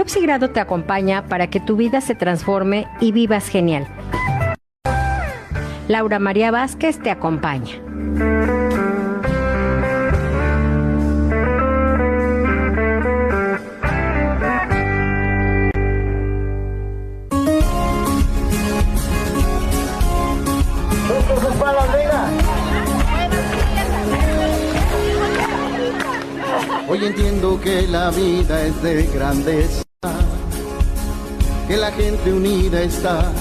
Biopsigrado te acompaña para que tu vida se transforme y vivas genial. Laura María Vázquez te acompaña. Hoy entiendo que la vida es de grandeza, que la gente unida está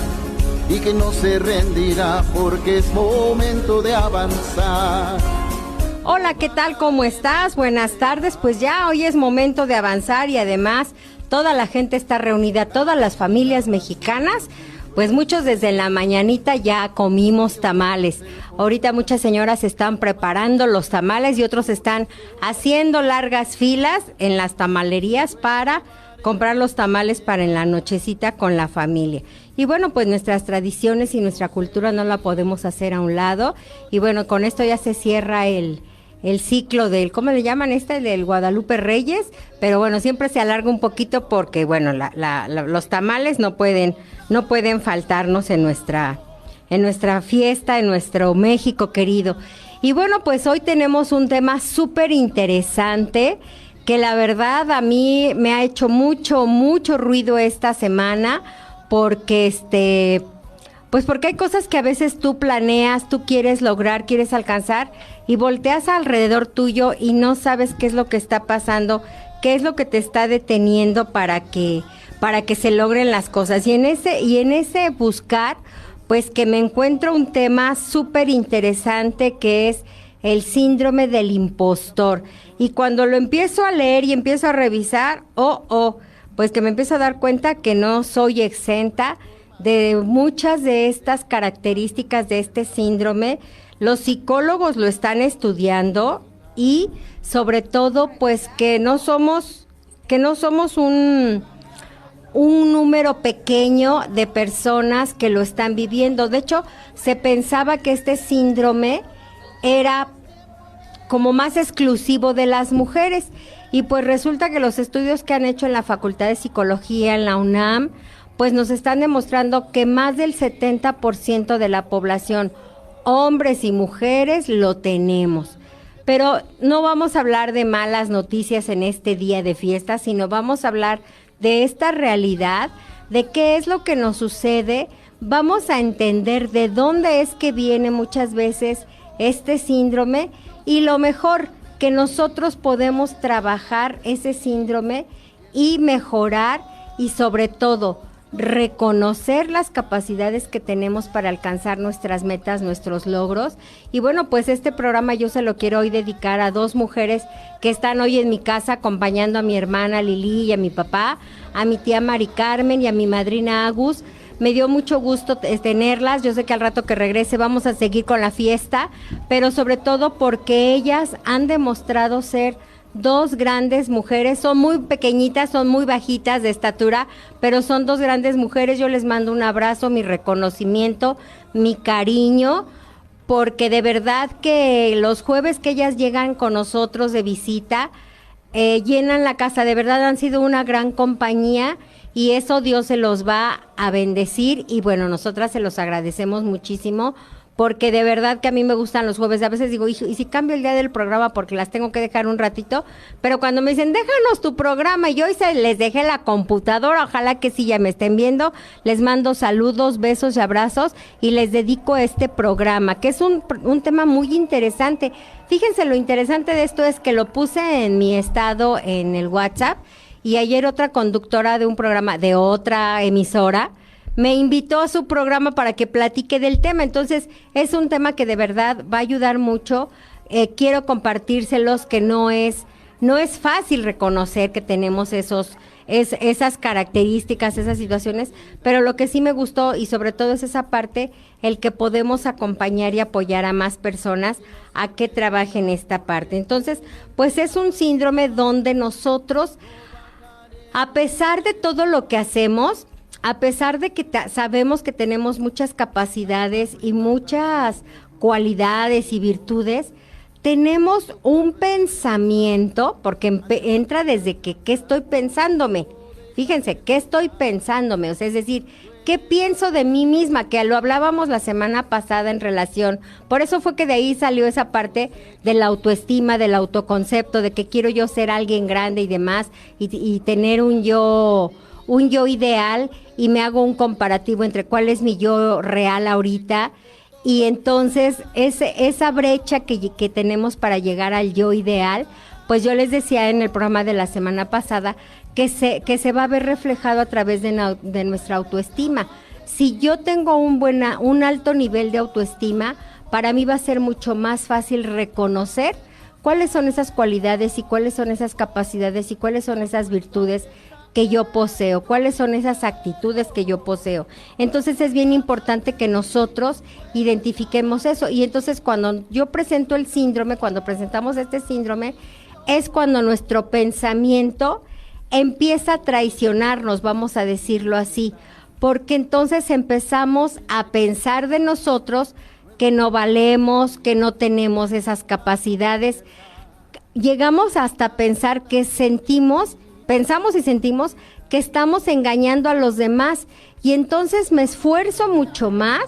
y que no se rendirá porque es momento de avanzar. Hola, ¿qué tal? ¿Cómo estás? Buenas tardes. Pues ya hoy es momento de avanzar y además toda la gente está reunida, todas las familias mexicanas. Pues muchos desde la mañanita ya comimos tamales. Ahorita muchas señoras están preparando los tamales y otros están haciendo largas filas en las tamalerías para comprar los tamales para en la nochecita con la familia. Y bueno, pues nuestras tradiciones y nuestra cultura no la podemos hacer a un lado. Y bueno, con esto ya se cierra el ciclo del, ¿cómo le llaman del Guadalupe Reyes? Pero bueno, siempre se alarga un poquito porque, bueno, los tamales no pueden faltarnos en nuestra fiesta, en nuestro México querido. Y bueno, pues hoy tenemos un tema súper interesante que la verdad a mí me ha hecho mucho ruido esta semana porque pues porque hay cosas que a veces tú planeas, tú quieres lograr, quieres alcanzar y volteas alrededor tuyo y no sabes qué es lo que está pasando, qué es lo que te está deteniendo para que se logren las cosas. Y en ese buscar, pues que me encuentro un tema súper interesante que es el síndrome del impostor. Y cuando lo empiezo a leer y empiezo a revisar, pues que me empiezo a dar cuenta que no soy exenta de muchas de estas características de este síndrome. Los psicólogos lo están estudiando y sobre todo pues que no somos un número pequeño de personas que lo están viviendo. De hecho, se pensaba que este síndrome era como más exclusivo de las mujeres y pues resulta que los estudios que han hecho en la Facultad de Psicología, en la UNAM, pues nos están demostrando que más del 70% de la población, hombres y mujeres, lo tenemos. Pero no vamos a hablar de malas noticias en este día de fiesta, sino vamos a hablar de esta realidad, de qué es lo que nos sucede. Vamos a entender de dónde es que viene muchas veces este síndrome y lo mejor que nosotros podemos trabajar ese síndrome y mejorar y sobre todo reconocer las capacidades que tenemos para alcanzar nuestras metas, nuestros logros. Y bueno, pues este programa yo se lo quiero hoy dedicar a dos mujeres que están hoy en mi casa acompañando a mi hermana Lili y a mi papá, a mi tía Mari Carmen y a mi madrina Agus. Me dio mucho gusto tenerlas. Yo sé que al rato que regrese vamos a seguir con la fiesta, pero sobre todo porque ellas han demostrado ser dos grandes mujeres. Son muy pequeñitas, son muy bajitas de estatura, pero son dos grandes mujeres. Yo les mando un abrazo, mi reconocimiento, mi cariño, porque de verdad que los jueves que ellas llegan con nosotros de visita, llenan la casa. De verdad han sido una gran compañía y eso Dios se los va a bendecir y bueno, nosotras se los agradecemos muchísimo porque de verdad que a mí me gustan los jueves. A veces digo, hijo, ¿y si cambio el día del programa porque las tengo que dejar un ratito? Pero cuando me dicen, déjanos tu programa, y hoy les dejé la computadora, ojalá que sí ya me estén viendo, les mando saludos, besos y abrazos y les dedico este programa, que es un tema muy interesante. Fíjense, lo interesante de esto es que lo puse en mi estado en el WhatsApp y ayer otra conductora de un programa de otra emisora me invitó a su programa para que platique del tema. Entonces, es un tema que de verdad va a ayudar mucho. Quiero compartírselos que no es fácil reconocer que tenemos esas características, esas situaciones, pero lo que sí me gustó y sobre todo es esa parte, el que podemos acompañar y apoyar a más personas a que trabajen esta parte. Entonces, pues es un síndrome donde nosotros, a pesar de todo lo que hacemos, a pesar de que sabemos que tenemos muchas capacidades y muchas cualidades y virtudes, tenemos un pensamiento, porque entra desde que ¿qué estoy pensándome? fíjense, ¿qué estoy pensándome? O sea, es decir, ¿qué pienso de mí misma? Que lo hablábamos la semana pasada en relación. Por eso fue que de ahí salió esa parte de la autoestima, del autoconcepto, de que quiero yo ser alguien grande y demás, y tener un yo ideal, y me hago un comparativo entre cuál es mi yo real ahorita. Y entonces esa brecha que tenemos para llegar al yo ideal, pues yo les decía en el programa de la semana pasada que se va a ver reflejado a través de nuestra autoestima. Si yo tengo un alto nivel de autoestima, para mí va a ser mucho más fácil reconocer cuáles son esas cualidades y cuáles son esas capacidades y cuáles son esas virtudes que yo poseo, cuáles son esas actitudes que yo poseo. Entonces es bien importante que nosotros identifiquemos eso. Y entonces cuando yo presento el síndrome, cuando presentamos este síndrome, es cuando nuestro pensamiento empieza a traicionarnos, vamos a decirlo así, porque entonces empezamos a pensar de nosotros que no valemos, que no tenemos esas capacidades. Llegamos hasta pensar que pensamos y sentimos que estamos engañando a los demás, y entonces me esfuerzo mucho más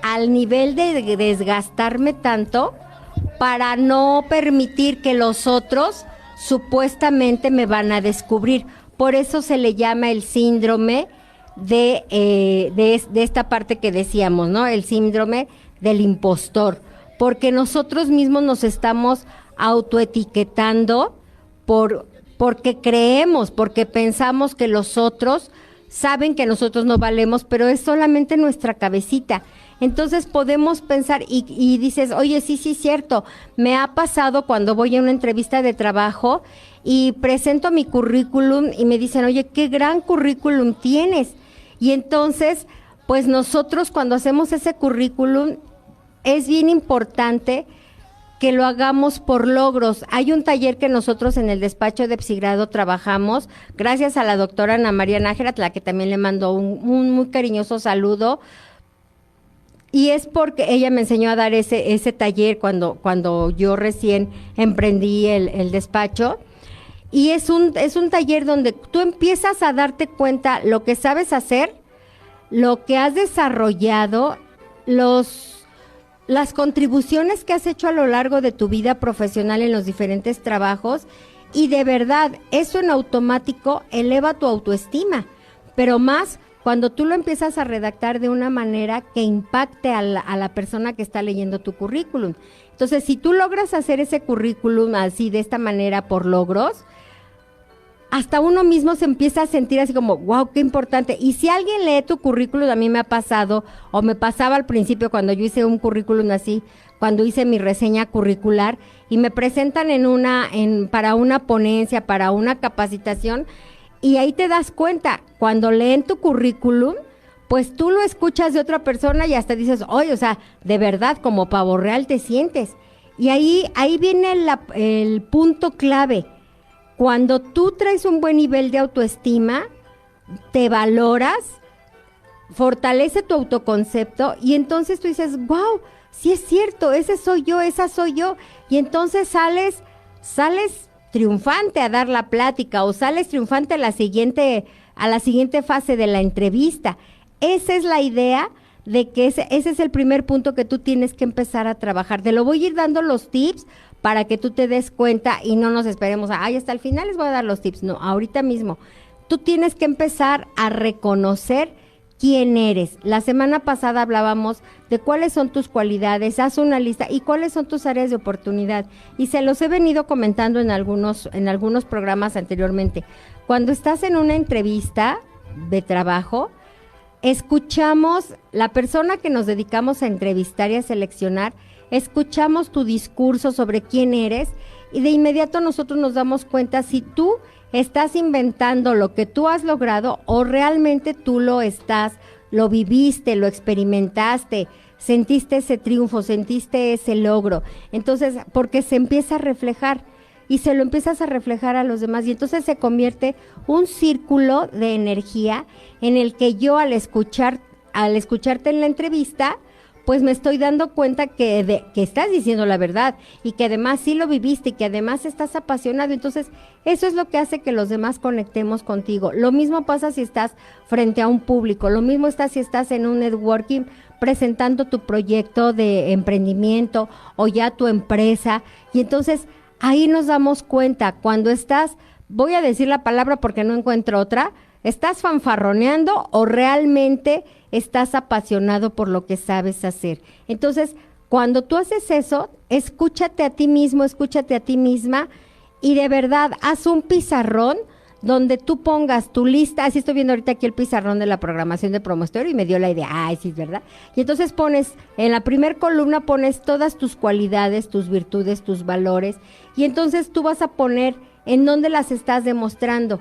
al nivel de desgastarme tanto para no permitir que los otros supuestamente me van a descubrir. Por eso se le llama el síndrome de esta parte que decíamos, ¿no? El síndrome del impostor, porque nosotros mismos nos estamos autoetiquetando porque creemos, porque pensamos que los otros saben que nosotros no valemos, pero es solamente nuestra cabecita. Entonces podemos pensar y dices, oye, sí, cierto, me ha pasado cuando voy a una entrevista de trabajo y presento mi currículum y me dicen, oye, qué gran currículum tienes. Y entonces, pues nosotros cuando hacemos ese currículum es bien importante que lo hagamos por logros. Hay un taller que nosotros en el despacho de Psigrado trabajamos, gracias a la doctora Ana María Nájera, a la que también le mando un muy cariñoso saludo, y es porque ella me enseñó a dar ese taller cuando yo recién emprendí el despacho, y es un taller donde tú empiezas a darte cuenta lo que sabes hacer, lo que has desarrollado, las contribuciones que has hecho a lo largo de tu vida profesional en los diferentes trabajos, y de verdad, eso en automático eleva tu autoestima, pero más cuando tú lo empiezas a redactar de una manera que impacte a la persona que está leyendo tu currículum. Entonces, si tú logras hacer ese currículum así, de esta manera, por logros, hasta uno mismo se empieza a sentir así como, wow, qué importante. Y si alguien lee tu currículum, a mí me ha pasado, o me pasaba al principio cuando yo hice un currículum así, cuando hice mi reseña curricular, y me presentan para una ponencia, para una capacitación, y ahí te das cuenta, cuando leen tu currículum, pues tú lo escuchas de otra persona y hasta dices, oye, o sea, de verdad, como pavo real te sientes. Y ahí viene el punto clave. Cuando tú traes un buen nivel de autoestima, te valoras, fortalece tu autoconcepto, y entonces tú dices, wow, sí es cierto, ese soy yo, esa soy yo, y entonces sales triunfante a dar la plática, o sales triunfante a la siguiente fase de la entrevista. Esa es la idea de que ese es el primer punto que tú tienes que empezar a trabajar. Te lo voy a ir dando los tips para que tú te des cuenta y no nos esperemos hasta el final les voy a dar los tips. No, ahorita mismo. Tú tienes que empezar a reconocer quién eres. La semana pasada hablábamos de cuáles son tus cualidades, haz una lista, y cuáles son tus áreas de oportunidad. Y se los he venido comentando en algunos programas anteriormente. Cuando estás en una entrevista de trabajo, escuchamos, la persona que nos dedicamos a entrevistar y a seleccionar, escuchamos tu discurso sobre quién eres, y de inmediato nosotros nos damos cuenta si tú estás inventando lo que tú has logrado o realmente tú lo viviste, lo experimentaste, sentiste ese triunfo, sentiste ese logro. Entonces, porque se empieza a reflejar y se lo empiezas a reflejar a los demás, y entonces se convierte un círculo de energía en el que yo al escucharte en la entrevista, pues me estoy dando cuenta que estás diciendo la verdad y que además sí lo viviste y que además estás apasionado. Entonces, eso es lo que hace que los demás conectemos contigo. Lo mismo pasa si estás frente a un público, lo mismo está si estás en un networking presentando tu proyecto de emprendimiento o ya tu empresa. Y entonces, ahí nos damos cuenta cuando estás, voy a decir la palabra porque no encuentro otra, ¿estás fanfarroneando o realmente estás apasionado por lo que sabes hacer? Entonces, cuando tú haces eso, escúchate a ti mismo, escúchate a ti misma y de verdad, haz un pizarrón donde tú pongas tu lista. Así estoy viendo ahorita aquí el pizarrón de la programación de Promostorio y me dio la idea, ay, sí, es verdad. Y entonces pones, en la primer columna pones todas tus cualidades, tus virtudes, tus valores y entonces tú vas a poner en dónde las estás demostrando.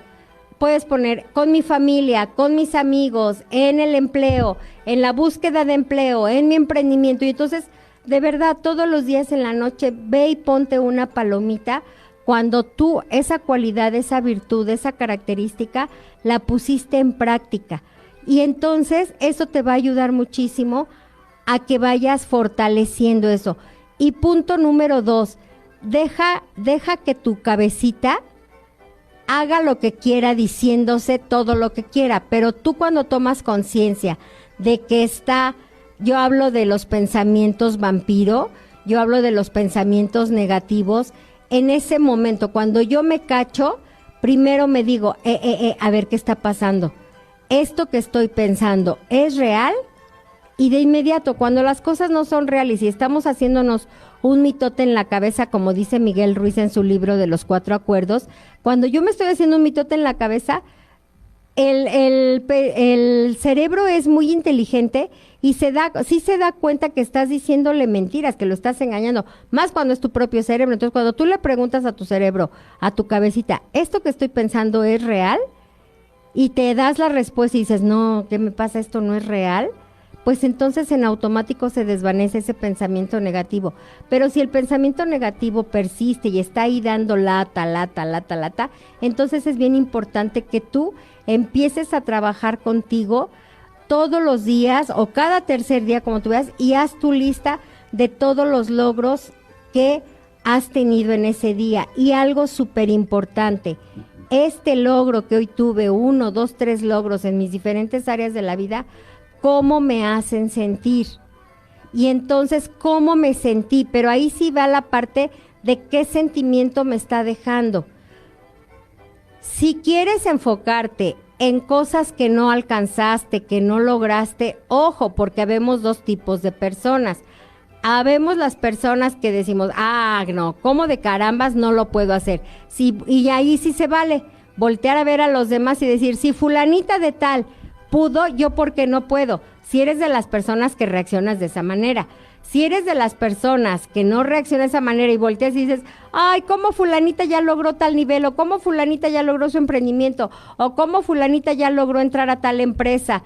Puedes poner con mi familia, con mis amigos, en el empleo, en la búsqueda de empleo, en mi emprendimiento. Y entonces, de verdad, todos los días en la noche, ve y ponte una palomita cuando tú esa cualidad, esa virtud, esa característica, la pusiste en práctica. Y entonces, eso te va a ayudar muchísimo a que vayas fortaleciendo eso. Y punto número 2, deja que tu cabecita haga lo que quiera diciéndose todo lo que quiera, pero tú cuando tomas conciencia de que yo hablo de los pensamientos vampiro, yo hablo de los pensamientos negativos, en ese momento cuando yo me cacho, primero me digo, a ver qué está pasando, esto que estoy pensando, ¿es real? Y de inmediato, cuando las cosas no son reales y estamos haciéndonos un mitote en la cabeza, como dice Miguel Ruiz en su libro de los 4 acuerdos, cuando yo me estoy haciendo un mitote en la cabeza, el cerebro es muy inteligente y sí se da cuenta que estás diciéndole mentiras, que lo estás engañando, más cuando es tu propio cerebro. Entonces, cuando tú le preguntas a tu cerebro, a tu cabecita, ¿esto que estoy pensando es real? Y te das la respuesta y dices, no, ¿qué me pasa? Esto no es real. Pues entonces en automático se desvanece ese pensamiento negativo. Pero si el pensamiento negativo persiste y está ahí dando lata, entonces es bien importante que tú empieces a trabajar contigo todos los días o cada tercer día, como tú veas, y haz tu lista de todos los logros que has tenido en ese día. Y algo súper importante, este logro que hoy tuve, 1, 2, 3 logros en mis diferentes áreas de la vida, cómo me hacen sentir. Y entonces, ¿cómo me sentí? Pero ahí sí va la parte de qué sentimiento me está dejando. Si quieres enfocarte en cosas que no alcanzaste, que no lograste, ojo, porque habemos 2 tipos de personas. Habemos las personas que decimos, no, ¿cómo de carambas no lo puedo hacer? Sí, y ahí sí se vale voltear a ver a los demás y decir, si fulanita de tal pudo, yo ¿por qué no puedo? Si eres de las personas que reaccionas de esa manera. Si eres de las personas que no reaccionan de esa manera y volteas y dices, ay, ¿cómo fulanita ya logró tal nivel? O ¿cómo fulanita ya logró su emprendimiento? O ¿cómo fulanita ya logró entrar a tal empresa?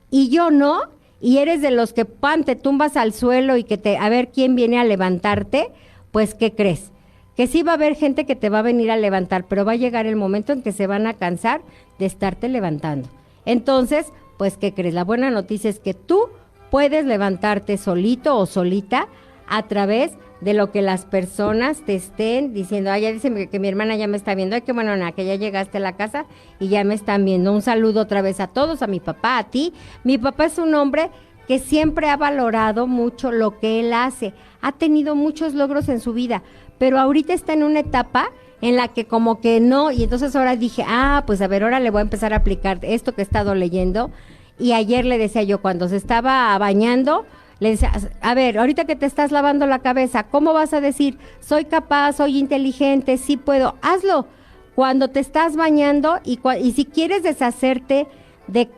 Y yo no, y eres de los que te tumbas al suelo y a ver quién viene a levantarte, pues ¿qué crees? Que sí va a haber gente que te va a venir a levantar, pero va a llegar el momento en que se van a cansar de estarte levantando. Entonces, pues, ¿qué crees? La buena noticia es que tú puedes levantarte solito o solita a través de lo que las personas te estén diciendo. Ya dicen que mi hermana ya me está viendo. Ay, qué bueno, Ana, que ya llegaste a la casa y ya me están viendo. Un saludo otra vez a todos, a mi papá, a ti. Mi papá es un hombre que siempre ha valorado mucho lo que él hace. Ha tenido muchos logros en su vida, pero ahorita está en una etapa en la que como que no, y entonces ahora dije, pues a ver, ahora le voy a empezar a aplicar esto que he estado leyendo. Y ayer le decía yo, cuando se estaba bañando, le decía, a ver, ahorita que te estás lavando la cabeza, ¿cómo vas a decir, soy capaz, soy inteligente, sí puedo? Hazlo cuando te estás bañando y si quieres deshacerte de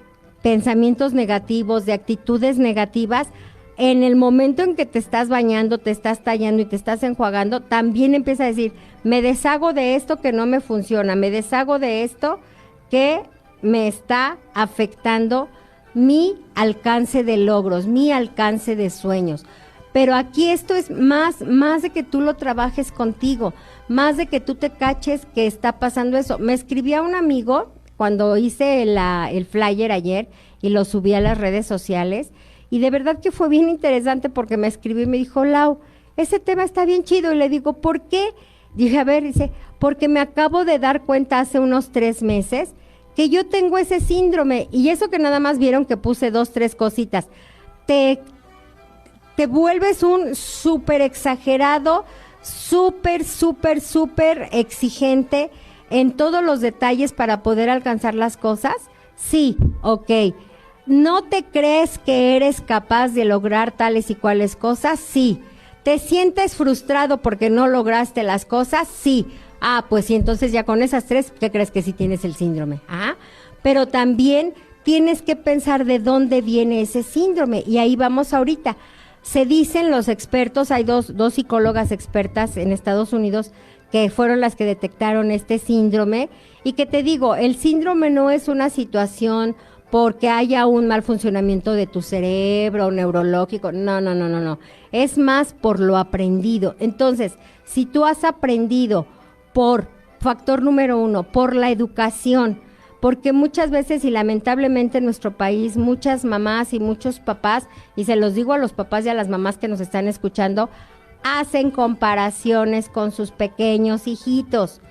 pensamientos negativos, de actitudes negativas, en el momento en que te estás bañando, te estás tallando y te estás enjuagando, también empieza a decir, me deshago de esto que no me funciona, me deshago de esto que me está afectando mi alcance de logros, mi alcance de sueños. Pero aquí esto es más de que tú lo trabajes contigo, más de que tú te caches que está pasando eso. Me escribía un amigo cuando hice el flyer ayer y lo subí a las redes sociales Y de verdad que fue bien interesante porque me escribió y me dijo, Lau, ese tema está bien chido. Y le digo, ¿por qué? Dije, a ver, dice, porque me acabo de dar cuenta hace unos 3 meses que yo tengo ese síndrome. Y eso que nada más vieron que puse 2, 3 cositas. Te vuelves un súper exagerado, súper exigente en todos los detalles para poder alcanzar las cosas. Sí, ok. ¿No te crees que eres capaz de lograr tales y cuales cosas? Sí. ¿Te sientes frustrado porque no lograste las cosas? Sí. Ah, pues sí, entonces ya con esas 3, ¿qué crees que sí tienes el síndrome? Ah, pero también tienes que pensar de dónde viene ese síndrome, y ahí vamos ahorita. Se dicen los expertos, hay dos psicólogas expertas en Estados Unidos que fueron las que detectaron este síndrome, y que te digo, el síndrome no es una situación porque haya un mal funcionamiento de tu cerebro neurológico, no, es más por lo aprendido. Entonces, si tú has aprendido por factor número 1, por la educación, porque muchas veces y lamentablemente en nuestro país muchas mamás y muchos papás, y se los digo a los papás y a las mamás que nos están escuchando, hacen comparaciones con sus pequeños hijitos.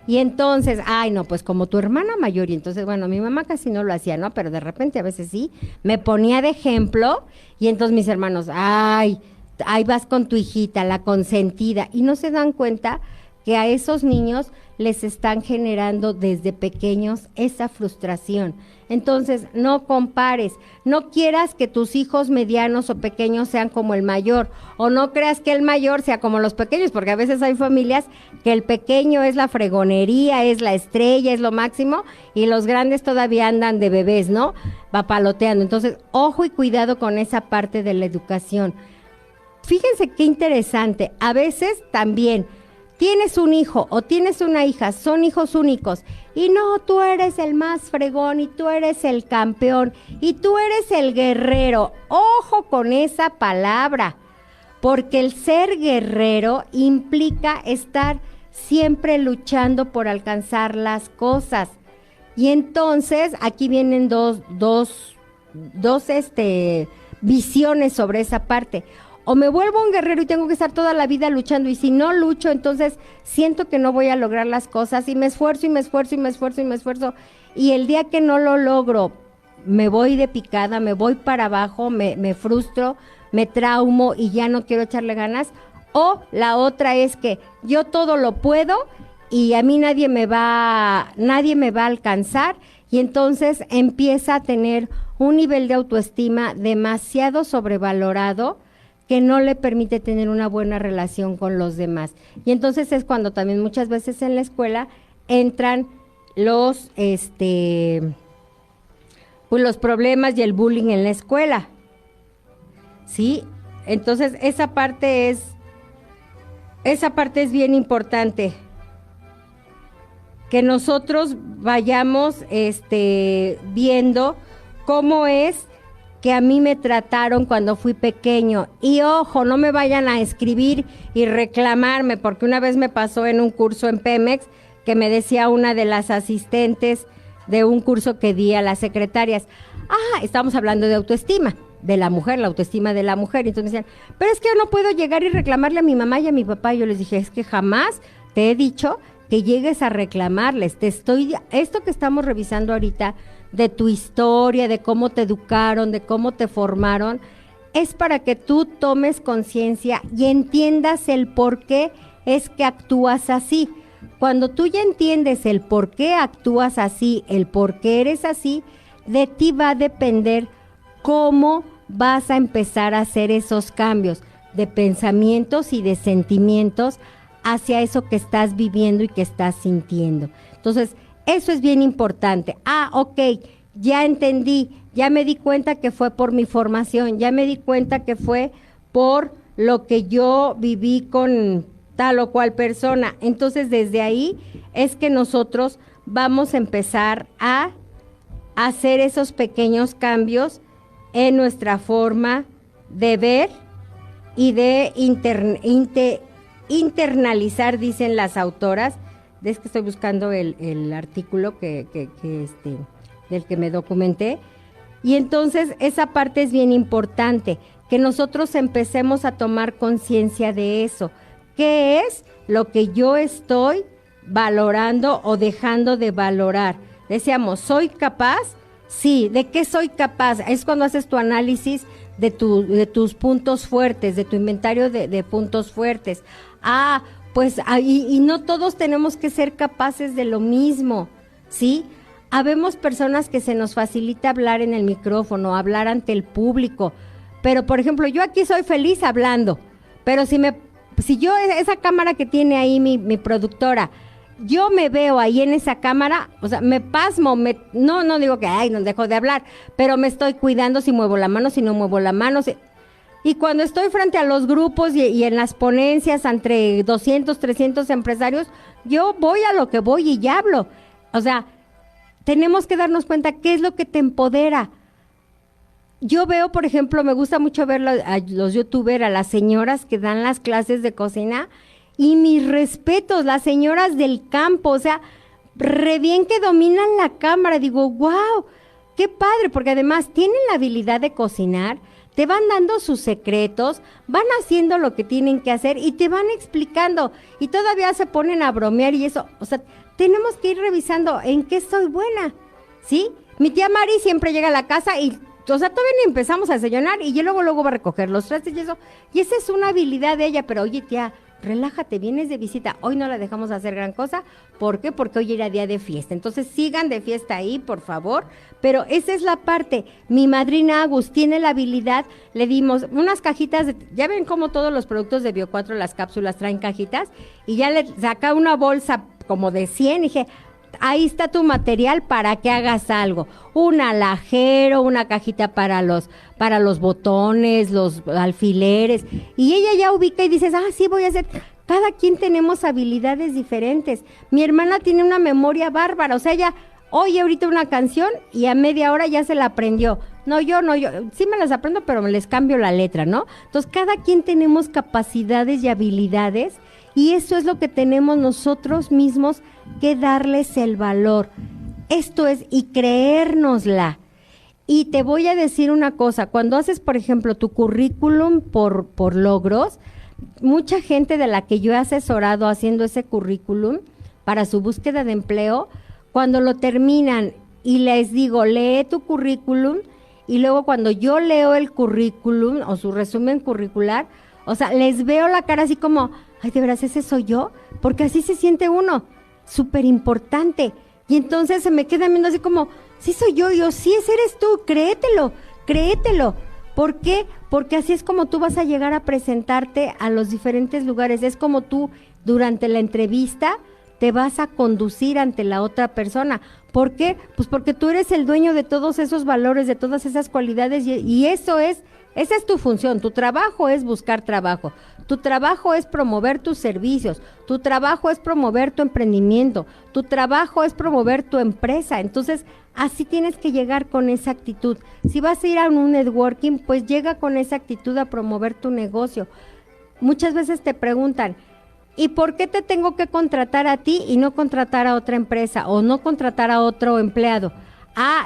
Y entonces, ay no, pues como tu hermana mayor, y entonces, bueno, mi mamá casi no lo hacía, ¿no? Pero de repente a veces sí, me ponía de ejemplo, y entonces mis hermanos, ay, ahí vas con tu hijita, la consentida, y no se dan cuenta que a esos niños les están generando desde pequeños esa frustración. Entonces, no compares, no quieras que tus hijos medianos o pequeños sean como el mayor, o no creas que el mayor sea como los pequeños, porque a veces hay familias que el pequeño es la fregonería, es la estrella, es lo máximo, y los grandes todavía andan de bebés, ¿no? Papaloteando. Entonces, ojo y cuidado con esa parte de la educación. Fíjense qué interesante, a veces también tienes un hijo o tienes una hija, son hijos únicos, y no, tú eres el más fregón, y tú eres el campeón, y tú eres el guerrero. Ojo con esa palabra, porque el ser guerrero implica estar siempre luchando por alcanzar las cosas. Y entonces aquí vienen dos visiones sobre esa parte. O me vuelvo un guerrero y tengo que estar toda la vida luchando, y si no lucho, entonces siento que no voy a lograr las cosas, y me esfuerzo, y el día que no lo logro, me voy de picada, me voy para abajo, me frustro, me traumo y ya no quiero echarle ganas. O la otra es que yo todo lo puedo y a mí nadie me va a alcanzar, y entonces empieza a tener un nivel de autoestima demasiado sobrevalorado, que no le permite tener una buena relación con los demás. Y entonces es cuando también muchas veces en la escuela entran los problemas y el bullying en la escuela. ¿Sí? Entonces esa parte es bien importante, que nosotros vayamos viendo cómo es que a mí me trataron cuando fui pequeño. Y ojo, no me vayan a escribir y reclamarme, porque una vez me pasó en un curso en Pemex que me decía una de las asistentes de un curso que di a las secretarias, estamos hablando de autoestima de la mujer, la autoestima de la mujer, y entonces me decían, pero es que yo no puedo llegar y reclamarle a mi mamá y a mi papá. Y yo les dije, es que jamás te he dicho que llegues a reclamarles, esto que estamos revisando ahorita, de tu historia, de cómo te educaron, de cómo te formaron, es para que tú tomes conciencia y entiendas el por qué es que actúas así. Cuando tú ya entiendes el por qué actúas así, el por qué eres así, de ti va a depender cómo vas a empezar a hacer esos cambios de pensamientos y de sentimientos hacia eso que estás viviendo y que estás sintiendo. Entonces, eso es bien importante. Ok, ya entendí, ya me di cuenta que fue por mi formación, ya me di cuenta que fue por lo que yo viví con tal o cual persona. Entonces, desde ahí es que nosotros vamos a empezar a hacer esos pequeños cambios en nuestra forma de ver y de internalizar, dicen las autoras. Es que estoy buscando el artículo del que me documenté, Y entonces esa parte es bien importante, que nosotros empecemos a tomar conciencia de eso. ¿Qué es lo que yo estoy valorando o dejando de valorar? Decíamos, ¿soy capaz? Sí. ¿De qué soy capaz? Es cuando haces tu análisis de tus puntos fuertes, de tu inventario de puntos fuertes. Pues y no todos tenemos que ser capaces de lo mismo, ¿sí? Habemos personas que se nos facilita hablar en el micrófono, hablar ante el público, pero por ejemplo, yo aquí soy feliz hablando, pero si yo, esa cámara que tiene ahí mi productora, yo me veo ahí en esa cámara, o sea, me pasmo, no digo que, no dejo de hablar, pero me estoy cuidando si muevo la mano, si no muevo la mano, y cuando estoy frente a los grupos y en las ponencias entre 200, 300 empresarios, yo voy a lo que voy y ya hablo. O sea, tenemos que darnos cuenta qué es lo que te empodera. Yo veo, por ejemplo, me gusta mucho ver a los youtubers, a las señoras que dan las clases de cocina, y mis respetos, las señoras del campo, o sea, re bien que dominan la cámara. Digo, wow, qué padre, porque además tienen la habilidad de cocinar, te van dando sus secretos, van haciendo lo que tienen que hacer y te van explicando, y todavía se ponen a bromear y eso. O sea, tenemos que ir revisando en qué soy buena, ¿sí? Mi tía Mari siempre llega a la casa y, o sea, todavía ni empezamos a desayunar y yo luego va a recoger los trastes y eso, y esa es una habilidad de ella. Pero oye, tía, relájate, vienes de visita, hoy no la dejamos hacer gran cosa. ¿Por qué? Porque hoy era día de fiesta. Entonces sigan de fiesta ahí, por favor. Pero esa es la parte. Mi madrina Agus tiene la habilidad, le dimos unas cajitas, ya ven cómo todos los productos de Bio4, las cápsulas traen cajitas, y ya le saca una bolsa como de 100, y dije, ahí está tu material para que hagas algo. Un alajero, una cajita para los botones, los alfileres. Y ella ya ubica y dices, sí, voy a hacer. Cada quien tenemos habilidades diferentes. Mi hermana tiene una memoria bárbara, o sea, ella oye ahorita una canción y a media hora ya se la aprendió. Yo sí me las aprendo, pero me les cambio la letra, ¿no? Entonces, cada quien tenemos capacidades y habilidades, y eso es lo que tenemos nosotros mismos que darles el valor. Esto es, y creérnosla. Y te voy a decir una cosa, cuando haces, por ejemplo, tu currículum por logros, mucha gente de la que yo he asesorado haciendo ese currículum para su búsqueda de empleo, cuando lo terminan y les digo, lee tu currículum, y luego cuando yo leo el currículum o su resumen curricular, o sea, les veo la cara así como, ay, ¿de veras ese soy yo? Porque así se siente uno, súper importante. Y entonces se me queda viendo así como, sí soy yo, sí, ese eres tú, créetelo. ¿Por qué? Porque así es como tú vas a llegar a presentarte a los diferentes lugares. Es como tú durante la entrevista te vas a conducir ante la otra persona. ¿Por qué? Pues porque tú eres el dueño de todos esos valores, de todas esas cualidades, y esa es tu función. Tu trabajo es buscar trabajo, tu trabajo es promover tus servicios, tu trabajo es promover tu emprendimiento, tu trabajo es promover tu empresa. Entonces, así tienes que llegar con esa actitud. Si vas a ir a un networking, pues llega con esa actitud a promover tu negocio. Muchas veces te preguntan, ¿y por qué te tengo que contratar a ti y no contratar a otra empresa o no contratar a otro empleado?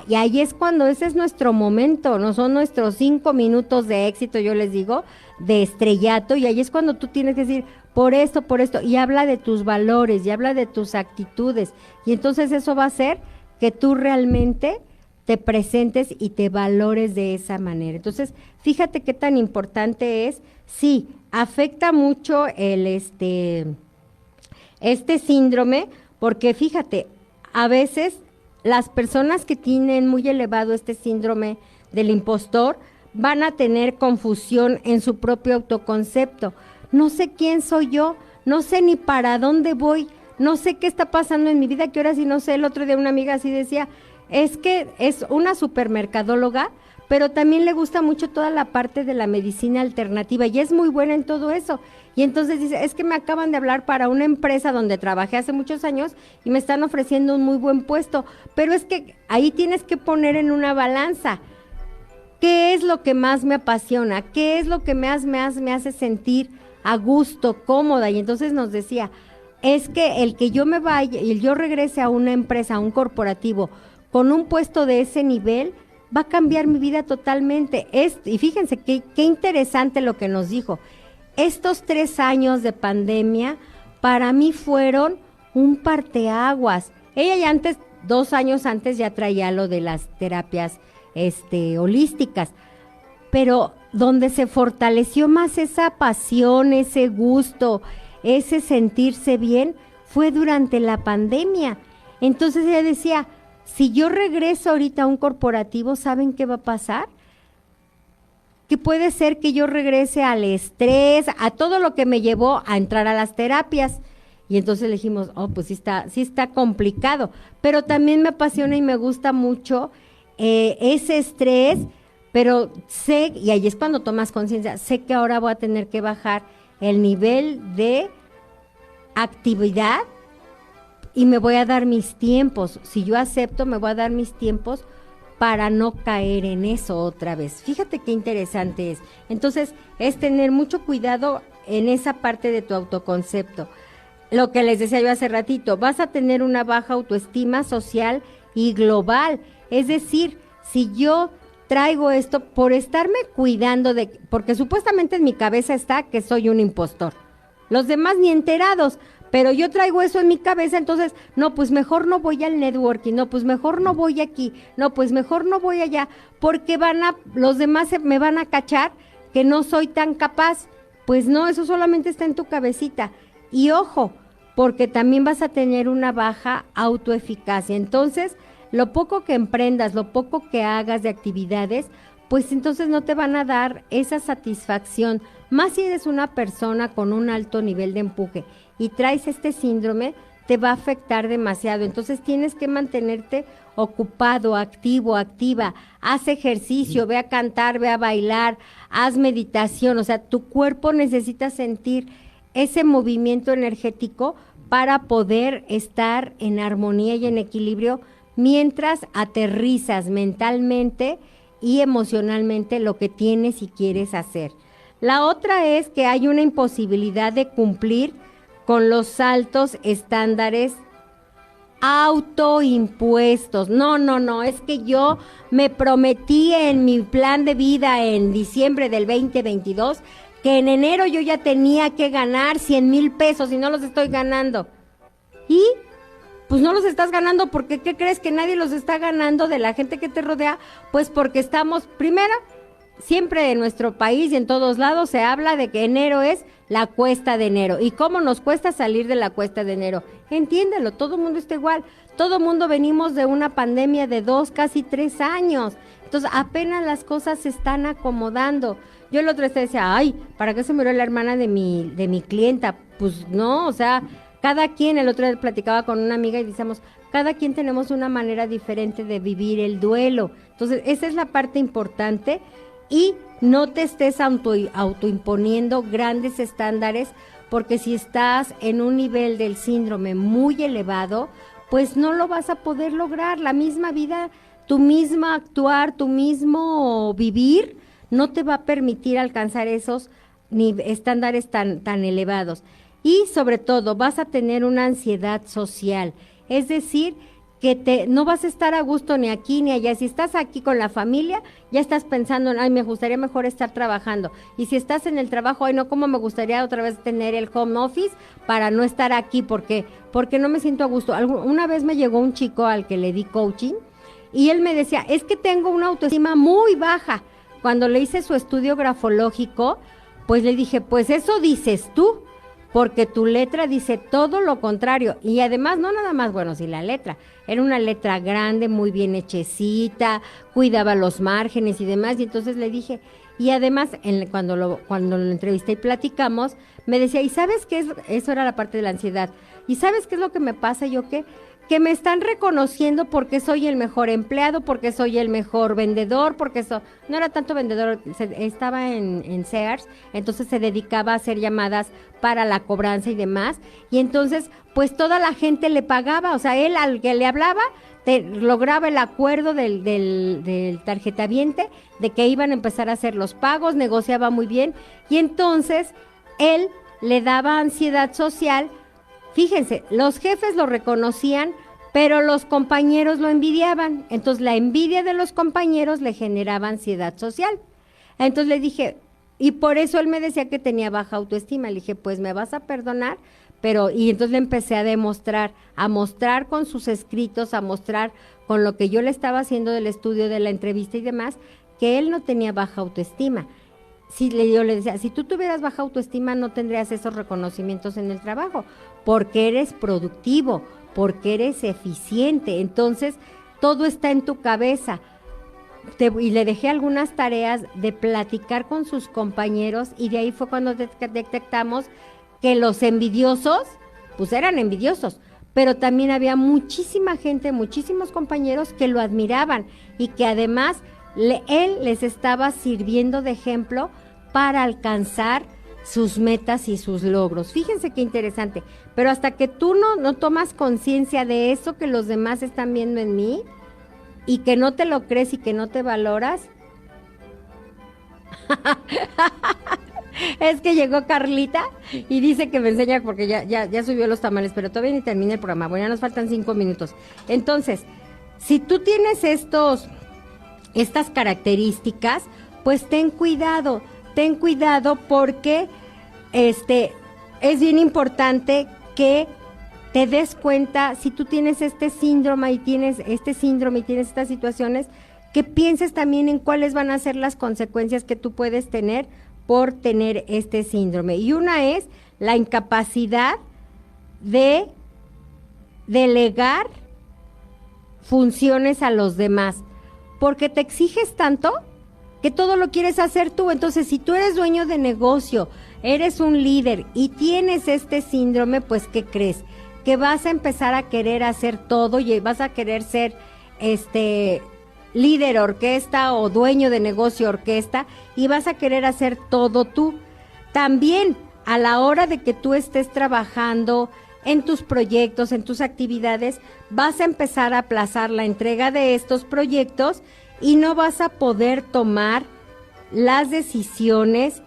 Y ahí es cuando ese es nuestro momento, no son nuestros 5 minutos de éxito, yo les digo, de estrellato, y ahí es cuando tú tienes que decir, por esto, y habla de tus valores, y habla de tus actitudes, y entonces eso va a hacer que tú realmente te presentes y te valores de esa manera. Entonces, fíjate qué tan importante es. Sí, afecta mucho este síndrome, porque fíjate, a veces las personas que tienen muy elevado este síndrome del impostor van a tener confusión en su propio autoconcepto. No sé quién soy yo, no sé ni para dónde voy, no sé qué está pasando en mi vida, que ahora sí no sé. El otro día una amiga así decía, es que es una supermercadóloga, pero también le gusta mucho toda la parte de la medicina alternativa y es muy buena en todo eso. Y entonces dice, es que me acaban de hablar para una empresa donde trabajé hace muchos años y me están ofreciendo un muy buen puesto, pero es que ahí tienes que poner en una balanza, ¿qué es lo que más me apasiona? ¿Qué es lo que más me hace sentir a gusto, cómoda? Y entonces nos decía, es que el que yo me vaya y yo regrese a una empresa, a un corporativo, con un puesto de ese nivel, va a cambiar mi vida totalmente. Y fíjense qué interesante lo que nos dijo. Estos 3 años de pandemia para mí fueron un parteaguas. Ella ya antes, 2 años antes ya traía lo de las terapias holísticas, pero donde se fortaleció más esa pasión, ese gusto, ese sentirse bien, fue durante la pandemia. Entonces ella decía, si yo regreso ahorita a un corporativo, ¿saben qué va a pasar? Que puede ser que yo regrese al estrés, a todo lo que me llevó a entrar a las terapias. Y entonces le dijimos, pues sí está complicado, pero también me apasiona y me gusta mucho ese estrés, pero sé, y ahí es cuando tomas conciencia, sé que ahora voy a tener que bajar el nivel de actividad y me voy a dar mis tiempos. Si yo acepto, me voy a dar mis tiempos para no caer en eso otra vez. Fíjate qué interesante es. Entonces, es tener mucho cuidado en esa parte de tu autoconcepto. Lo que les decía yo hace ratito, vas a tener una baja autoestima social y global. Es decir, si yo traigo esto por estarme cuidando porque supuestamente en mi cabeza está que soy un impostor. Los demás ni enterados, pero yo traigo eso en mi cabeza, entonces, no, pues mejor no voy al networking, no, pues mejor no voy aquí, no, pues mejor no voy allá, porque los demás me van a cachar que no soy tan capaz. Pues no, eso solamente está en tu cabecita. Y ojo, porque también vas a tener una baja autoeficacia. Entonces, lo poco que emprendas, lo poco que hagas de actividades, pues entonces no te van a dar esa satisfacción. Más si eres una persona con un alto nivel de empuje y traes este síndrome, te va a afectar demasiado. Entonces tienes que mantenerte ocupado, activo, activa. Haz ejercicio, ve a cantar, ve a bailar, haz meditación. O sea, tu cuerpo necesita sentir ese movimiento energético para poder estar en armonía y en equilibrio mientras aterrizas mentalmente y emocionalmente lo que tienes y quieres hacer. La otra es que hay una imposibilidad de cumplir con los altos estándares autoimpuestos. No, es que yo me prometí en mi plan de vida en diciembre del 2022 que en enero yo ya tenía que ganar 100,000 pesos y no los estoy ganando. Y pues no los estás ganando porque ¿qué crees? Que nadie los está ganando de la gente que te rodea, pues porque estamos, primero, siempre en nuestro país y en todos lados se habla de que enero es la cuesta de enero. ¿Y cómo nos cuesta salir de la cuesta de enero? Entiéndelo, todo el mundo está igual. Todo el mundo venimos de una pandemia de 2, casi 3 años. Entonces apenas las cosas se están acomodando. Yo el otro día decía, ay, ¿para qué se murió la hermana de mi clienta? Pues no, o sea, cada quien, el otro día platicaba con una amiga y decíamos, cada quien tenemos una manera diferente de vivir el duelo. Entonces esa es la parte importante. Y no te estés autoimponiendo grandes estándares, porque si estás en un nivel del síndrome muy elevado, pues no lo vas a poder lograr. La misma vida, tu mismo actuar, tu mismo vivir, no te va a permitir alcanzar esos estándares tan elevados. Y sobre todo, vas a tener una ansiedad social, es decir, que no vas a estar a gusto ni aquí ni allá. Si estás aquí con la familia, ya estás pensando, ay, me gustaría mejor estar trabajando. Y si estás en el trabajo, ay, no, cómo me gustaría otra vez tener el home office para no estar aquí, porque no me siento a gusto. Una vez me llegó un chico al que le di coaching y él me decía, es que tengo una autoestima muy baja. Cuando le hice su estudio grafológico, pues le dije, pues eso dices tú, porque tu letra dice todo lo contrario. Y además, no nada más, bueno, sí, la letra, era una letra grande, muy bien hechecita, cuidaba los márgenes y demás. Y entonces le dije, y además, cuando lo entrevisté y platicamos, me decía, ¿y sabes qué es? Eso era la parte de la ansiedad. ¿Y sabes qué es lo que me pasa? Yo, ¿qué? Que me están reconociendo porque soy el mejor empleado, porque soy el mejor vendedor, porque no era tanto vendedor, estaba en Sears, entonces se dedicaba a hacer llamadas para la cobranza y demás, y entonces pues toda la gente le pagaba, o sea, él al que le hablaba, lograba el acuerdo del tarjetaviente de que iban a empezar a hacer los pagos, negociaba muy bien, y entonces él le daba ansiedad social. Fíjense, los jefes lo reconocían pero los compañeros lo envidiaban. Entonces la envidia de los compañeros le generaba ansiedad social. Entonces le dije, y por eso él me decía que tenía baja autoestima. Le dije, pues me vas a perdonar, pero, y entonces le empecé a mostrar con sus escritos, a mostrar con lo que yo le estaba haciendo del estudio, de la entrevista y demás, que él no tenía baja autoestima. Yo le decía, si tú tuvieras baja autoestima no tendrías esos reconocimientos en el trabajo, porque eres productivo, porque eres eficiente, entonces todo está en tu cabeza. Y le dejé algunas tareas de platicar con sus compañeros y de ahí fue cuando detectamos que los envidiosos, pues eran envidiosos, pero también había muchísima gente, muchísimos compañeros que lo admiraban y que además él les estaba sirviendo de ejemplo para alcanzar sus metas y sus logros. Fíjense qué interesante, pero hasta que tú no tomas conciencia de eso que los demás están viendo en mí, y que no te lo crees y que no te valoras. Es que llegó Carlita y dice que me enseña porque ya subió los tamales, pero todavía ni termina el programa. Bueno, ya nos faltan 5 minutos. Entonces, si tú tienes estas características, pues ten cuidado porque es bien importante que te des cuenta, si tú tienes este síndrome y tienes estas situaciones, que pienses también en cuáles van a ser las consecuencias que tú puedes tener por tener este síndrome. Y una es la incapacidad de delegar funciones a los demás, porque te exiges tanto que todo lo quieres hacer tú. Entonces, si tú eres dueño de negocio, eres un líder y tienes este síndrome, pues, ¿qué crees? Que vas a empezar a querer hacer todo y vas a querer ser líder orquesta o dueño de negocio orquesta y vas a querer hacer todo tú. También a la hora de que tú estés trabajando en tus proyectos, en tus actividades, vas a empezar a aplazar la entrega de estos proyectos y no vas a poder tomar las decisiones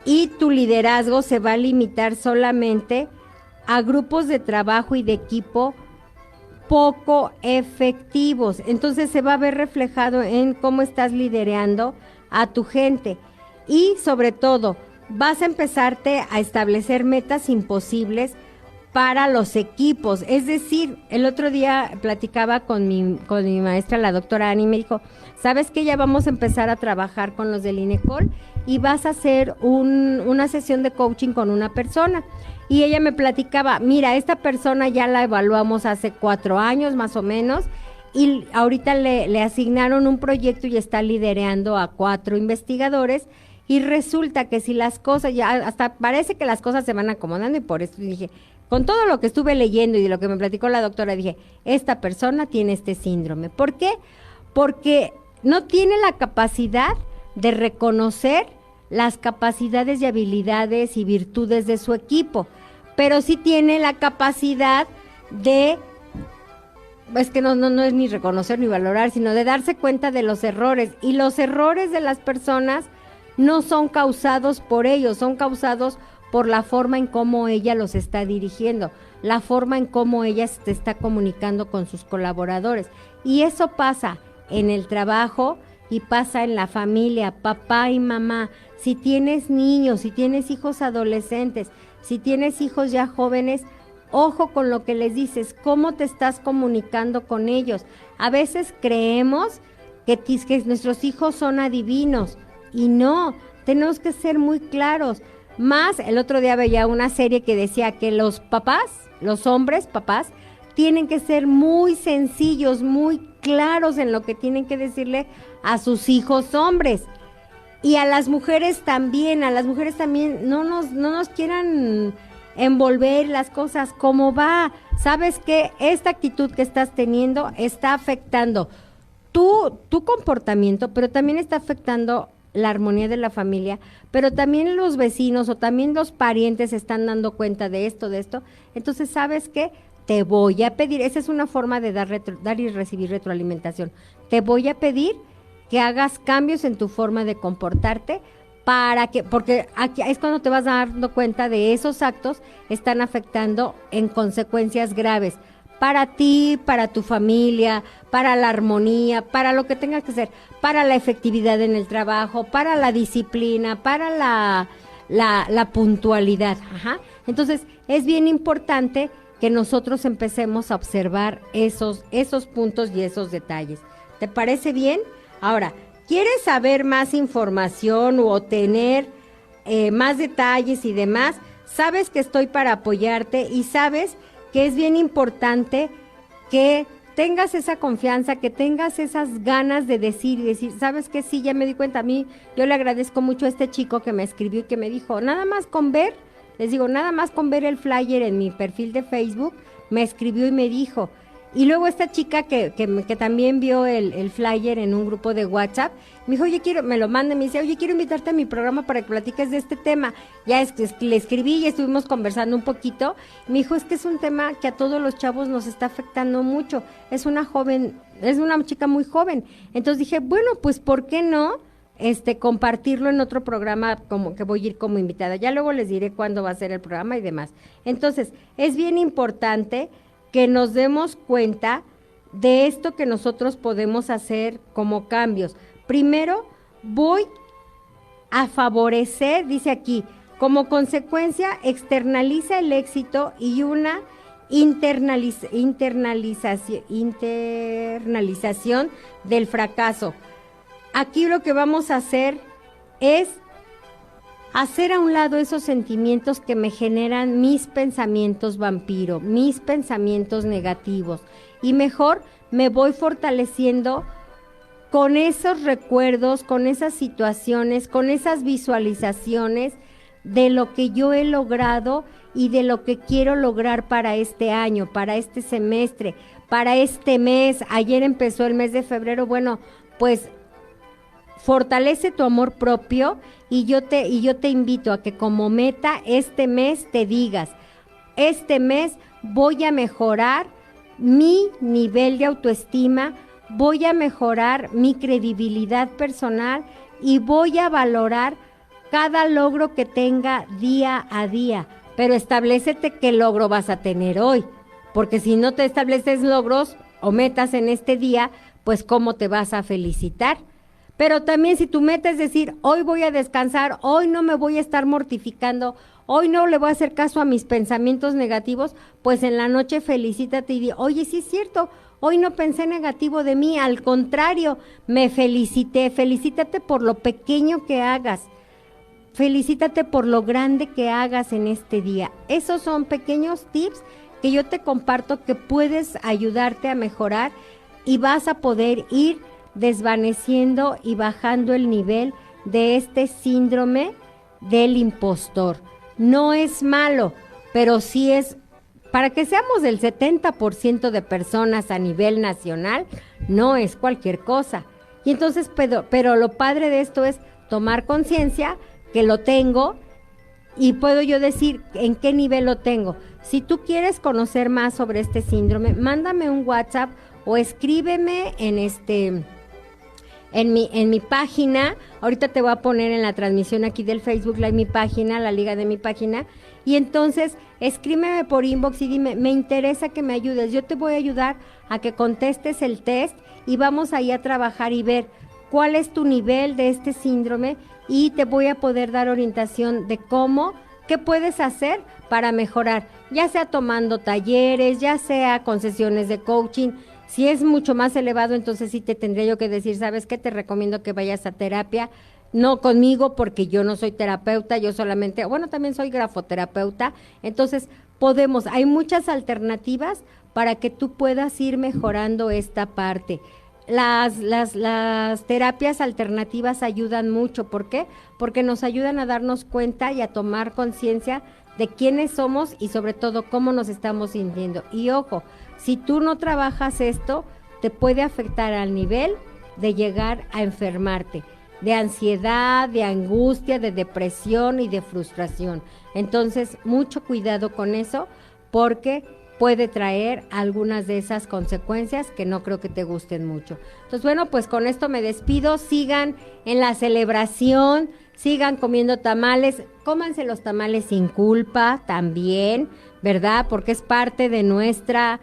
y tu liderazgo se va a limitar solamente a grupos de trabajo y de equipo poco efectivos. Entonces se va a ver reflejado en cómo estás liderando a tu gente y sobre todo vas a empezarte a establecer metas imposibles para los equipos. Es decir, el otro día platicaba con mi maestra, la doctora Ani, me dijo, ¿sabes qué? Ya vamos a empezar a trabajar con los del INECOL y vas a hacer una sesión de coaching con una persona. Y ella me platicaba, mira, esta persona ya la evaluamos hace 4 años más o menos y ahorita le asignaron un proyecto y está liderando a 4 investigadores y resulta que si las cosas, ya hasta parece que las cosas se van acomodando y por eso dije, con todo lo que estuve leyendo y de lo que me platicó la doctora, dije, esta persona tiene este síndrome. ¿Por qué? Porque no tiene la capacidad de reconocer las capacidades y habilidades y virtudes de su equipo, pero sí tiene la capacidad de, es que no es ni reconocer ni valorar, sino de darse cuenta de los errores, y los errores de las personas no son causados por ellos, son causados por la forma en cómo ella los está dirigiendo, la forma en cómo ella se está comunicando con sus colaboradores, y eso pasa en el trabajo y pasa en la familia, papá y mamá. Si tienes niños, si tienes hijos adolescentes, si tienes hijos ya jóvenes, ojo con lo que les dices, cómo te estás comunicando con ellos. A veces creemos que nuestros hijos son adivinos y no, tenemos que ser muy claros. Más, el otro día veía una serie que decía que los papás, los hombres papás, tienen que ser muy sencillos, muy claros en lo que tienen que decirle a sus hijos hombres. Y a las mujeres también no nos quieran envolver las cosas como va. ¿Sabes qué? Esta actitud que estás teniendo está afectando tu comportamiento, pero también está afectando la armonía de la familia, pero también los vecinos o también los parientes se están dando cuenta de esto. Entonces, ¿sabes qué? Te voy a pedir, esa es una forma de dar y recibir retroalimentación. Te voy a pedir que hagas cambios en tu forma de comportarte porque aquí es cuando te vas dando cuenta de esos actos están afectando en consecuencias graves para ti, para tu familia, para la armonía, para lo que tengas que hacer, para la efectividad en el trabajo, para la disciplina, para la puntualidad. Ajá. Entonces, es bien importante que nosotros empecemos a observar esos puntos y esos detalles. ¿Te parece bien? Ahora, ¿quieres saber más información o tener más detalles y demás? Sabes que estoy para apoyarte y sabes que es bien importante que tengas esa confianza, que tengas esas ganas de decir, ¿sabes qué? Sí, ya me di cuenta. A mí, yo le agradezco mucho a este chico que me escribió y que me dijo, nada más con ver, les digo, nada más con ver el flyer en mi perfil de Facebook, me escribió y me dijo. Y luego esta chica que también vio el flyer en un grupo de WhatsApp, me dijo, oye, me lo manda y me dice, oye, quiero invitarte a mi programa para que platiques de este tema. Ya le escribí y estuvimos conversando un poquito. Me dijo, es que es un tema que a todos los chavos nos está afectando mucho. Es una chica muy joven. Entonces dije, bueno, pues, ¿por qué no compartirlo en otro programa como que voy a ir como invitada? Ya luego les diré cuándo va a ser el programa y demás. Entonces, es bien importante que nos demos cuenta de esto que nosotros podemos hacer como cambios. Primero, voy a favorecer, dice aquí, como consecuencia, externaliza el éxito y una internalización del fracaso. Aquí lo que vamos a hacer es hacer a un lado esos sentimientos que me generan mis pensamientos vampiro, mis pensamientos negativos, y mejor me voy fortaleciendo con esos recuerdos, con esas situaciones, con esas visualizaciones de lo que yo he logrado y de lo que quiero lograr para este año, para este semestre, para este mes. Ayer empezó el mes de febrero. Bueno, pues fortalece tu amor propio y yo te invito a que como meta este mes te digas, este mes voy a mejorar mi nivel de autoestima, voy a mejorar mi credibilidad personal y voy a valorar cada logro que tenga día a día. Pero establécete qué logro vas a tener hoy, porque si no te estableces logros o metas en este día, pues cómo te vas a felicitar. Pero también si tu meta es decir, hoy voy a descansar, hoy no me voy a estar mortificando, hoy no le voy a hacer caso a mis pensamientos negativos, pues en la noche felicítate y di, oye, sí es cierto, hoy no pensé negativo de mí, al contrario, me felicité. Felicítate por lo pequeño que hagas, felicítate por lo grande que hagas en este día. Esos son pequeños tips que yo te comparto que puedes ayudarte a mejorar y vas a poder ir desvaneciendo y bajando el nivel de este síndrome del impostor. No es malo, pero sí es, para que seamos del 70% de personas a nivel nacional, no es cualquier cosa. Y entonces, pero lo padre de esto es tomar conciencia que lo tengo y puedo yo decir en qué nivel lo tengo. Si tú quieres conocer más sobre este síndrome, mándame un WhatsApp o escríbeme en mi página. Ahorita te voy a poner en la transmisión aquí del Facebook Live mi página, la liga de mi página, y entonces escríbeme por inbox y dime, me interesa que me ayudes, yo te voy a ayudar a que contestes el test y vamos ahí a trabajar y ver cuál es tu nivel de este síndrome y te voy a poder dar orientación de qué puedes hacer para mejorar, ya sea tomando talleres, ya sea con sesiones de coaching. Si es mucho más elevado, entonces sí te tendría yo que decir, ¿sabes qué? Te recomiendo que vayas a terapia, no conmigo porque yo no soy terapeuta, yo solamente, bueno, también soy grafoterapeuta, entonces hay muchas alternativas para que tú puedas ir mejorando esta parte. Las terapias alternativas ayudan mucho, ¿por qué? Porque nos ayudan a darnos cuenta y a tomar conciencia de quiénes somos y sobre todo cómo nos estamos sintiendo. Y ojo, si tú no trabajas esto, te puede afectar al nivel de llegar a enfermarte, de ansiedad, de angustia, de depresión y de frustración. Entonces, mucho cuidado con eso, porque puede traer algunas de esas consecuencias que no creo que te gusten mucho. Entonces, bueno, pues con esto me despido. Sigan en la celebración, sigan comiendo tamales, cómanse los tamales sin culpa también, ¿verdad? Porque es parte de nuestra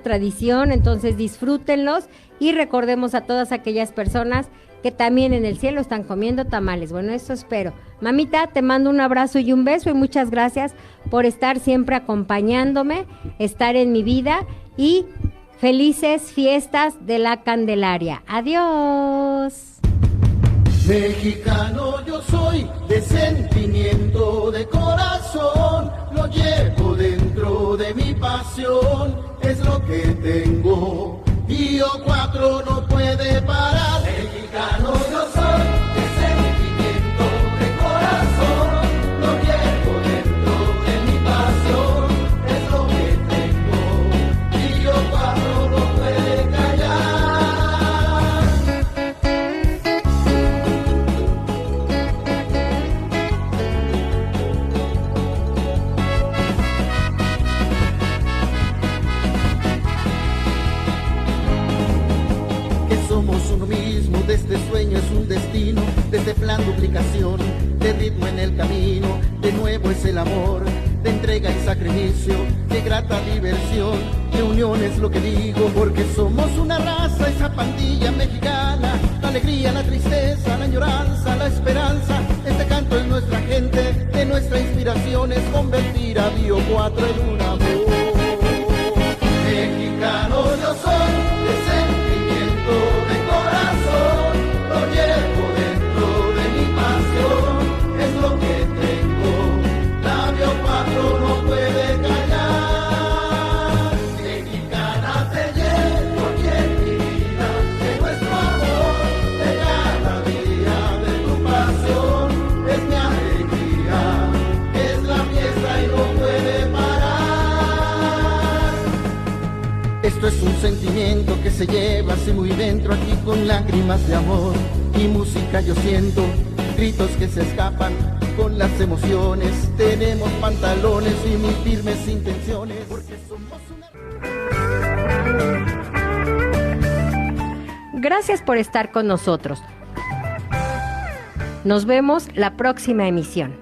tradición, entonces disfrútenlos y recordemos a todas aquellas personas que también en el cielo están comiendo tamales. Bueno, eso espero. Mamita, te mando un abrazo y un beso y muchas gracias por estar siempre acompañándome, estar en mi vida y felices fiestas de la Candelaria. Adiós. Mexicano yo soy, de sentimiento, de corazón, lo llevo dentro de mi pasión, es lo que tengo, Pío 4 no puede parar. Mexicano yo soy, de sentimiento, de corazón, lo llevo dentro de mi pasión, es lo que tengo, Pío 4 no puede callar. Somos uno mismo, de este sueño es un destino, de este plan duplicación, de ritmo en el camino, de nuevo es el amor, de entrega y sacrificio, de grata diversión, de unión es lo que digo, porque somos una raza, esa pandilla mexicana, la alegría, la tristeza, la añoranza, la esperanza, este canto es nuestra gente, de nuestra inspiración es convertir a Pío 4 en un amor. Mexicano yo soy, de sentimiento, de corazón, lo llevo dentro de mi pasión, es lo que tengo, Pío 4 no puede callar. Mexicana te llevo aquí en mi vida, de nuestro amor, de cada día, de tu pasión, es mi alegría, es la fiesta y no puede parar. Esto es un sentimiento que se lleva así muy dentro, aquí con lágrimas de amor y música yo siento, gritos que se escapan con las emociones, tenemos pantalones y muy firmes intenciones, porque somos una... Gracias por estar con nosotros. Nos vemos la próxima emisión.